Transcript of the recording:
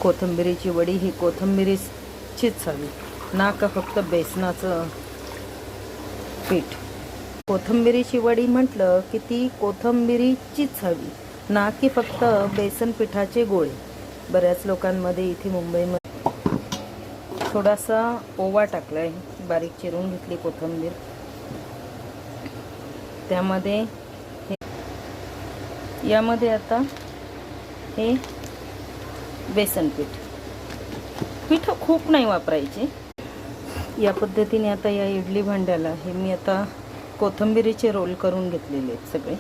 कोथिंबिरीची वडी ही कोथिंबिरीचीच हवी, ना का फक्त बेसनाचं पीठ. कोथिंबिरीची वडी म्हटलं की ती कोथिंबिरीचीच हवी, ना की फक्त बेसन पिठाचे गोळे. बऱ्याच लोकांमध्ये इथे मुंबईमध्ये थोडासा ओवा टाकला आहे, बारीक चिरून घेतली कोथिंबीर. त्यामध्ये यामध्ये आता हे बेसन पीठ खूप नाही वापरायचे. या पद्धतीने आता या इडली भांड्याला हे मी आता कोथिंबिरीचे रोल करून घेतलेले आहेत सगळे.